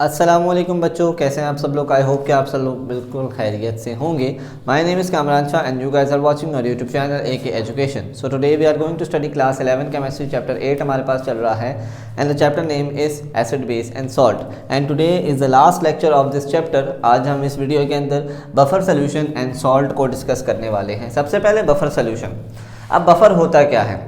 अस्सलामुअलैकुम बच्चों, कैसे हैं आप सब लोग। आई होप कि आप सब लोग बिल्कुल खैरियत से होंगे। My name is Kamran Shah and you guys are watching our YouTube channel AK education. So today we are going to study class 11 chemistry chapter 8 हमारे पास चल रहा है and the chapter name is acid base and salt and today is the last lecture of this chapter. आज हम इस video के अंदर बफर सोल्यूशन एंड सॉल्ट को डिस्कस करने वाले हैं। सबसे पहले बफर सोल्यूशन। अब बफर होता क्या है,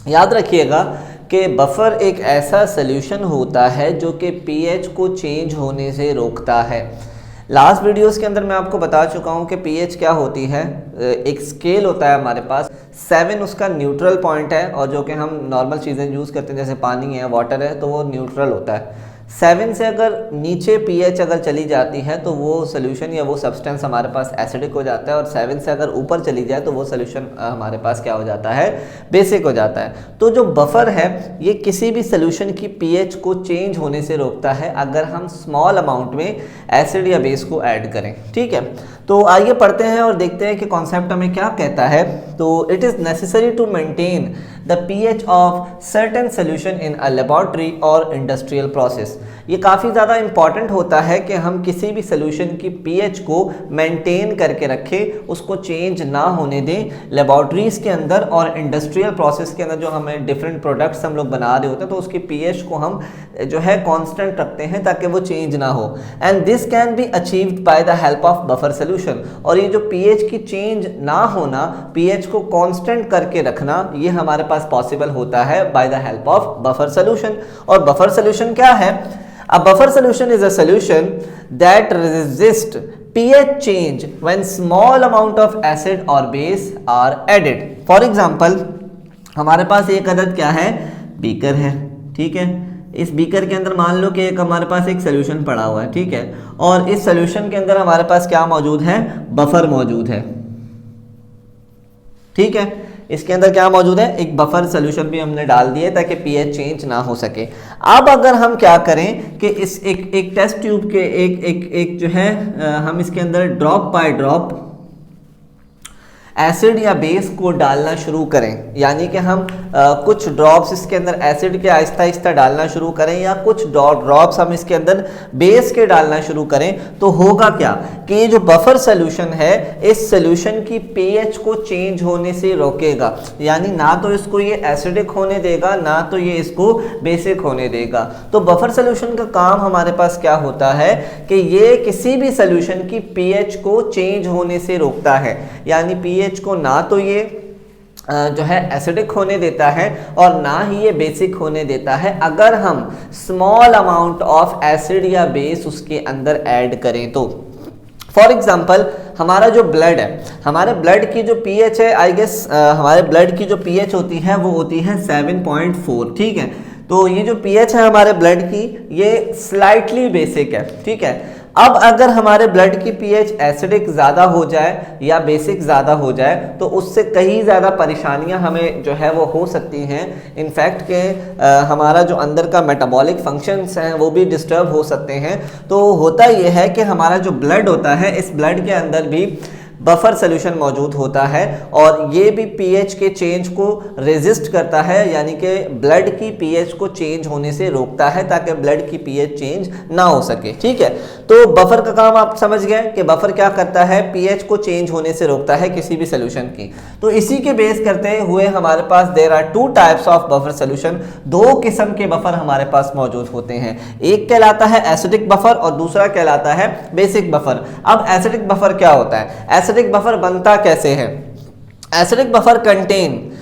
याद रखिएगा कि बफ़र एक ऐसा सल्यूशन होता है जो कि pH को चेंज होने से रोकता है। लास्ट वीडियोस के अंदर मैं आपको बता चुका हूँ कि pH क्या होती है। एक स्केल होता है हमारे पास, 7 उसका न्यूट्रल पॉइंट है और जो कि हम नॉर्मल चीज़ें यूज़ करते हैं जैसे पानी है, वाटर है, तो वो न्यूट्रल होता है। 7 से अगर नीचे pH अगर चली जाती है तो वो सोल्यूशन या वो सब्सटेंस हमारे पास एसिडिक हो जाता है और 7 से अगर ऊपर चली जाए तो वो सोल्यूशन हमारे पास क्या हो जाता है, बेसिक हो जाता है। तो जो बफर है ये किसी भी सोल्यूशन की pH को चेंज होने से रोकता है अगर हम स्मॉल अमाउंट में एसिड या बेस को ऐड करें। ठीक है, तो आइए पढ़ते हैं और देखते हैं कि कॉन्सेप्ट हमें क्या कहता है। तो it is necessary to maintain the pH of certain solution in a laboratory और इंडस्ट्रियल प्रोसेस। ये काफ़ी ज़्यादा इंपॉर्टेंट होता है कि हम किसी भी सोल्यूशन की pH को मेंटेन करके रखें, उसको चेंज ना होने दें। लेबोरेटरीज़ के अंदर और इंडस्ट्रियल प्रोसेस के अंदर जो हमें डिफरेंट प्रोडक्ट्स हम लोग बना रहे होते हैं तो उसकी pH को हम जो है कांस्टेंट रखते हैं ताकि वो चेंज ना हो। And this can be achieved by the help of buffer solution. और ये जो pH की चेंज ना होना, pH को कांस्टेंट करके रखना, ये हमारे पास पॉसिबल होता है by the help of buffer solution. और बफर सोल्यूशन क्या है? A buffer solution is a solution that resists pH change when small amount of acid or base are added. For example, हमारे पास एक अदद क्या है, बीकर है। ठीक है, इस बीकर के अंदर मान लो कि एक हमारे पास एक सोल्यूशन पड़ा हुआ है। ठीक है, और इस सोल्यूशन के अंदर हमारे पास क्या मौजूद है, बफर मौजूद है। ठीक है, इसके अंदर क्या मौजूद है, एक बफर सोल्यूशन भी हमने डाल दिया ताकि pH चेंज ना हो सके। अब अगर हम क्या करें कि इस एक टेस्ट ट्यूब के एक जो है हम इसके अंदर ड्रॉप बाय ड्रॉप एसिड या बेस को डालना शुरू करें, यानी कि हम कुछ ड्रॉप्स इसके अंदर एसिड के आहिस्ता आहिस्ता डालना शुरू करें या कुछ ड्रॉप्स हम इसके अंदर बेस के डालना शुरू करें, तो होगा क्या कि ये जो बफर सोल्यूशन है इस सोल्यूशन की pH को चेंज होने से रोकेगा। यानी ना तो इसको ये एसिडिक होने देगा, ना तो ये इसको बेसिक होने देगा। तो बफर सोल्यूशन का काम हमारे पास क्या होता है कि ये किसी भी सोल्यूशन की pH को चेंज होने से रोकता है। यानी pH को ना तो ये जो है एसिडिक होने देता है और ना ही ये बेसिक होने देता है अगर हम स्मॉल अमाउंट ऑफ एसिड या बेस उसके अंदर ऐड करें तो। फॉर एग्जाम्पल, हमारा जो ब्लड है, हमारे ब्लड की जो pH है, आई गेस हमारे ब्लड की जो pH होती है वो होती है 7.4। ठीक है, तो ये जो pH है हमारे ब्लड की ये स्लाइटली बेसिक है। ठीक है, अब अगर हमारे ब्लड की pH एसिडिक ज़्यादा हो जाए या बेसिक ज़्यादा हो जाए तो उससे कई ज़्यादा परेशानियां हमें जो है वो हो सकती हैं। इनफैक्ट के हमारा जो अंदर का मेटाबॉलिक फंक्शंस हैं वो भी डिस्टर्ब हो सकते हैं। तो होता ये है कि हमारा जो ब्लड होता है इस ब्लड के अंदर भी बफर सोल्यूशन मौजूद होता है और ये भी pH के चेंज को रेजिस्ट करता है, यानी कि ब्लड की pH को चेंज होने से रोकता है ताकि ब्लड की pH चेंज ना हो सके। ठीक है, तो बफर का काम आप समझ गए कि बफर क्या करता है, pH को चेंज होने से रोकता है किसी भी सोल्यूशन की। तो इसी के बेस करते हुए हमारे पास there are 2 types of buffer solution. 2 किस्म के बफर हमारे पास मौजूद होते हैं, एक कहलाता है एसिडिक बफर और दूसरा कहलाता है बेसिक बफर। अब एसिडिक बफर क्या होता है, एसिडिक बफर बनता कैसे है? Acidic buffer contain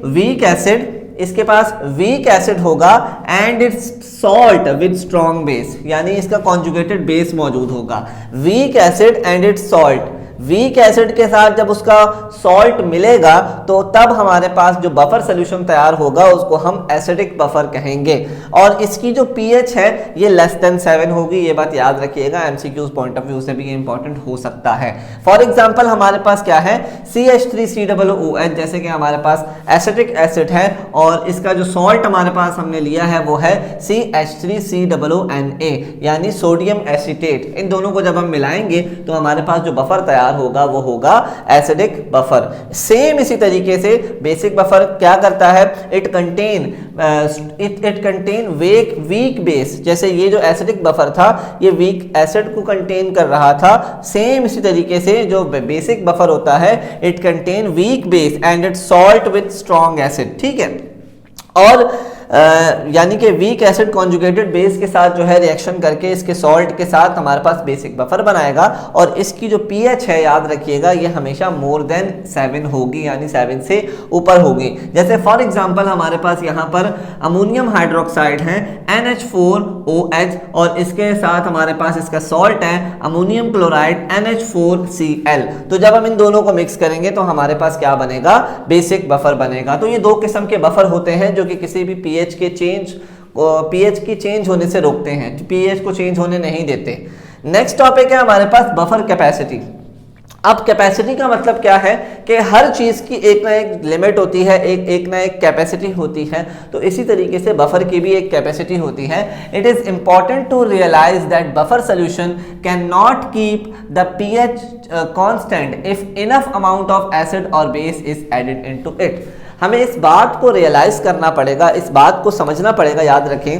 weak acid, इसके पास वीक एसिड होगा and it's salt with strong base, यानी इसका कॉन्जुगेटेड बेस मौजूद होगा। Weak acid and it's salt, weak acid के साथ जब उसका सॉल्ट मिलेगा तो तब हमारे पास जो बफर सोल्यूशन तैयार होगा उसको हम एसिडिक बफर कहेंगे। और इसकी जो pH है ये लेस देन 7 होगी, ये बात याद रखिएगा, MCQs पॉइंट ऑफ व्यू से भी ये इंपॉर्टेंट हो सकता है। फॉर एग्जांपल, हमारे पास क्या है, CH3COOH, जैसे कि हमारे पास एसिडिक एसिड है और इसका जो सॉल्ट हमारे पास हमने लिया है वो है CH3COONA, यानी सोडियम एसीटेट। इन दोनों को जब हम मिलाएंगे तो हमारे पास जो बफर तैयार तैयार होगा वो होगा एसिडिक बफर। सेम इसी तरीके से बेसिक बफर क्या करता है, इट कंटेन वीक बेस। जैसे ये जो एसिडिक बफर था ये वीक एसिड को कंटेन कर रहा था, सेम इसी तरीके से जो बेसिक बफर होता है it contain weak base and it salt with strong acid. ठीक है, और यानी कि वीक एसिड कॉन्जुगेटेड बेस के साथ जो है रिएक्शन करके इसके सॉल्ट के साथ हमारे पास बेसिक बफर बनाएगा, और इसकी जो पीएच है याद रखिएगा ये हमेशा मोर देन 7 होगी, यानी 7 से ऊपर होगी। जैसे फॉर एग्जांपल हमारे पास यहाँ पर अमोनियम हाइड्रोक्साइड है NH4OH, और इसके साथ हमारे पास इसका सॉल्ट है अमोनियम क्लोराइड NH4Cl। तो जब हम इन दोनों को मिक्स करेंगे तो हमारे पास क्या बनेगा, बेसिक बफर बनेगा। तो ये दो किस्म के बफर होते हैं जो कि किसी भी पीएच की चेंज होने से रोकते हैं, पीएच को चेंज होने नहीं देते। नेक्स्ट टॉपिक है हमारे पास बफर कैपेसिटी। अब कैपेसिटी का मतलब क्या है कि हर चीज की एक ना एक लिमिट होती है, एक ना एक कैपेसिटी होती है। तो इसी तरीके से बफर की भी एक कैपेसिटी होती है। It is important to realize that buffer solution can not keep the pH constant if enough amount of acid और base is added into it. हमें इस बात को रियलाइज करना पड़ेगा, इस बात को समझना पड़ेगा, याद रखें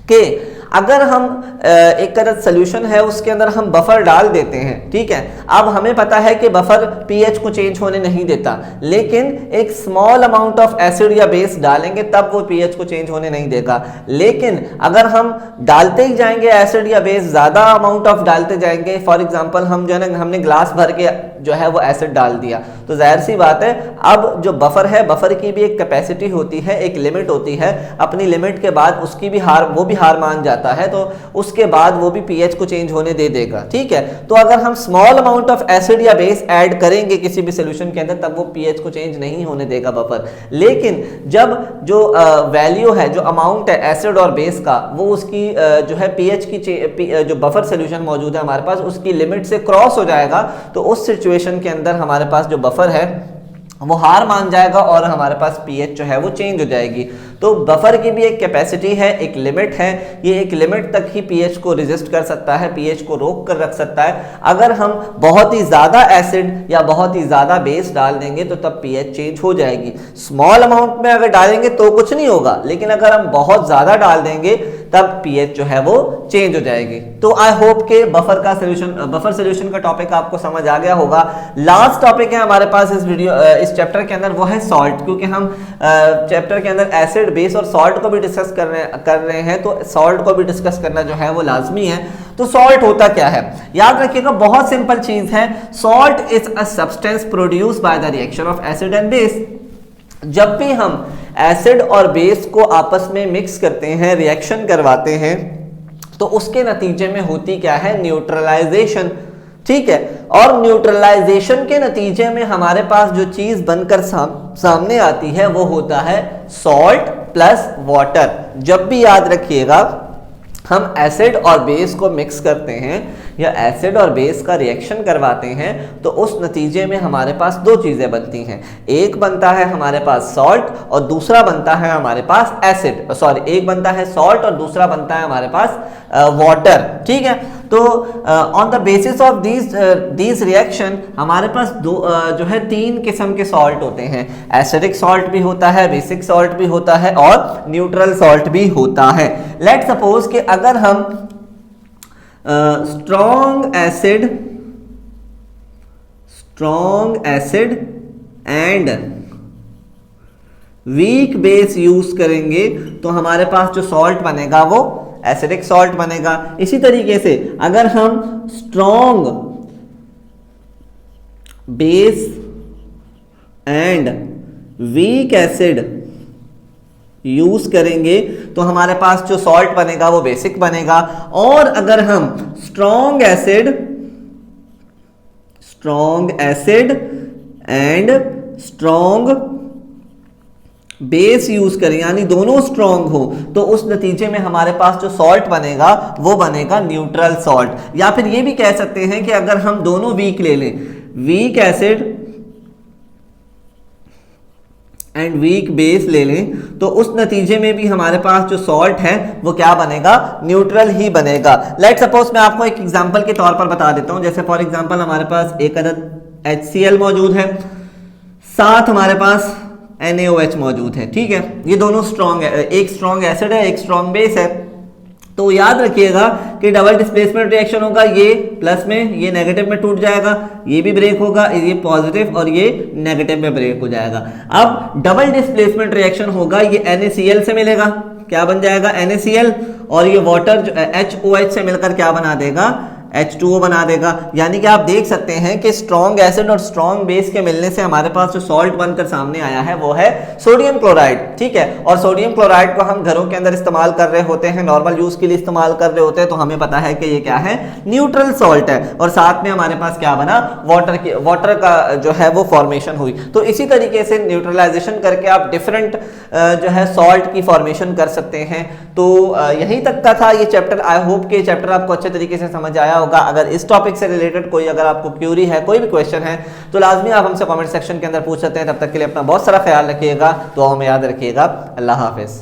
कि अगर हम एक तरह सोल्यूशन है उसके अंदर हम बफर डाल देते हैं, ठीक है, अब हमें पता है कि बफर पीएच को चेंज होने नहीं देता, लेकिन एक स्मॉल अमाउंट ऑफ एसिड या बेस डालेंगे तब वो पीएच को चेंज होने नहीं देगा। लेकिन अगर हम डालते ही जाएंगे एसिड या बेस, ज्यादा अमाउंट ऑफ डालते जाएंगे, फॉर एग्जांपल हम जो है ना हमने ग्लास भर के जो है वो एसिड डाल दिया, तो जाहिर सी बात है अब जो बफर है बफर की भी एक कैपेसिटी होती है, एक लिमिट होती है, अपनी लिमिट के बाद उसकी भी वो भी हार मान जाता है, तो उसके बाद वो भी पीएच को चेंज होने दे देगा। ठीक है, तो अगर हम स्मॉल अमाउंट ऑफ एसिड या बेस ऐड करेंगे किसी भी सॉल्यूशन के अंदर तब वो पीएच को चेंज नहीं होने देगा बफर। लेकिन जब जो वैल्यू है, जो अमाउंट है एसिड और बेस का, वो उसकी जो है पीएच की जो बफर सॉल्यूशन मौजूद है हमारे पास उसकी लिमिट से क्रॉस हो जाएगा, तो उस सिचुएशन के अंदर हमारे पास जो बफर है वो हार मान जाएगा और हमारे पास पीएच जो है वो चेंज हो जाएगी। तो बफर की भी एक कैपेसिटी है, एक लिमिट है, ये एक लिमिट तक ही पीएच को रेजिस्ट कर सकता है, पीएच को रोक कर रख सकता है। अगर हम बहुत ही ज्यादा एसिड या बहुत ही ज्यादा बेस डाल देंगे तो तब पीएच चेंज हो जाएगी। स्मॉल अमाउंट में अगर डालेंगे तो कुछ नहीं होगा, लेकिन अगर हम बहुत ज्यादा डाल देंगे तब पीएच जो है वो चेंज हो जाएगी। तो आई होप के बफर सोल्यूशन का टॉपिक आपको समझ आ गया होगा। लास्ट टॉपिक है हमारे पास इस चैप्टर के अंदर, वो है सॉल्ट। क्योंकि हम चैप्टर के अंदर एसिड, बेस और सॉल्ट को भी डिस्कस कर रहे हैं, तो सॉल्ट को भी डिस्कस करना जो है वो लाजमी है। तो सॉल्ट होता क्या है, याद रखिएगा, बहुत सिंपल चीज है। Salt is a substance produce by the reaction of acid and base. जब भी हम एसिड और बेस को आपस में मिक्स करते हैं, रिएक्शन करवाते हैं, तो उसके नतीजे में होती क्या है, न्यूट्रलाइजेशन। ठीक है, और न्यूट्रलाइजेशन के नतीजे में हमारे पास जो चीज बनकर सामने आती है वो होता है सॉल्ट प्लस वाटर। जब भी याद रखिएगा हम एसिड और बेस को मिक्स करते हैं या एसिड और बेस का रिएक्शन करवाते हैं तो उस नतीजे में हमारे पास दो चीजें बनती हैं। एक बनता है हमारे पास सॉल्ट और दूसरा बनता है हमारे पास एसिड, एक बनता है सॉल्ट और दूसरा बनता है हमारे पास वाटर। ठीक है, तो on the basis of these reaction हमारे पास जो है 3 किस्म के सॉल्ट होते हैं। एसिडिक सॉल्ट भी होता है, बेसिक सॉल्ट भी होता है और न्यूट्रल सॉल्ट भी होता है। लेट्स सपोज कि अगर हम strong acid and weak base use करेंगे तो हमारे पास जो सॉल्ट बनेगा वो एसिडिक सॉल्ट बनेगा। इसी तरीके से अगर हम strong base and weak acid use करेंगे तो हमारे पास जो सॉल्ट बनेगा वो बेसिक बनेगा। और अगर हम strong acid and strong base use करें, यानी दोनों स्ट्रॉन्ग हो, तो उस नतीजे में हमारे पास जो सॉल्ट बनेगा वो बनेगा न्यूट्रल सॉल्ट। या फिर ये भी कह सकते हैं कि अगर हम दोनों वीक ले लें, weak acid and weak base ले लें तो उस नतीजे में भी हमारे पास जो सॉल्ट है वो क्या बनेगा, न्यूट्रल ही बनेगा। लेट सपोज मैं आपको एक एग्जांपल के तौर पर बता देता हूं, जैसे फॉर एग्जांपल हमारे पास एक अदद HCl मौजूद है, साथ हमारे पास NaOH मौजूद है, ठीक है। ये दोनों स्ट्रॉन्ग है, एक स्ट्रॉन्ग एसिड है, एक स्ट्रॉन्ग बेस है। तो याद रखिएगा कि डबल डिस्प्लेसमेंट रिएक्शन होगा, ये प्लस में ये नेगेटिव में टूट जाएगा, ये भी ब्रेक होगा, ये पॉजिटिव और ये नेगेटिव में ब्रेक हो जाएगा। अब डबल डिस्प्लेसमेंट रिएक्शन होगा, ये NaCl से मिलेगा, क्या बन जाएगा NaCl, और ये वाटर जो HOH से मिलकर क्या बना देगा, H2O बना देगा। यानी कि आप देख सकते हैं कि स्ट्रॉन्ग एसिड और स्ट्रॉन्ग बेस के मिलने से हमारे पास जो सॉल्ट बनकर सामने आया है वो है सोडियम क्लोराइड, ठीक है। और सोडियम क्लोराइड को हम घरों के अंदर इस्तेमाल कर रहे होते हैं, नॉर्मल यूज के लिए इस्तेमाल कर रहे होते हैं, तो हमें पता है कि ये क्या है, न्यूट्रल सॉल्ट है। और साथ में हमारे पास क्या बना, वाटर का जो है वो फॉर्मेशन हुई। तो इसी तरीके से न्यूट्रलाइजेशन करके आप डिफरेंट जो है सॉल्ट की फॉर्मेशन कर सकते हैं। तो यहीं तक का था ये चैप्टर। आई होप कि चैप्टर आपको अच्छे तरीके से समझ आया होगा। अगर इस टॉपिक से रिलेटेड कोई अगर आपको क्यूरी है, कोई भी क्वेश्चन है, तो लाजमी आप हमसे कमेंट सेक्शन के अंदर पूछ सकते हैं। तब तक के लिए अपना बहुत सारा ख्याल रखिएगा, दुआओं में याद रखिएगा। अल्लाह हाफिज।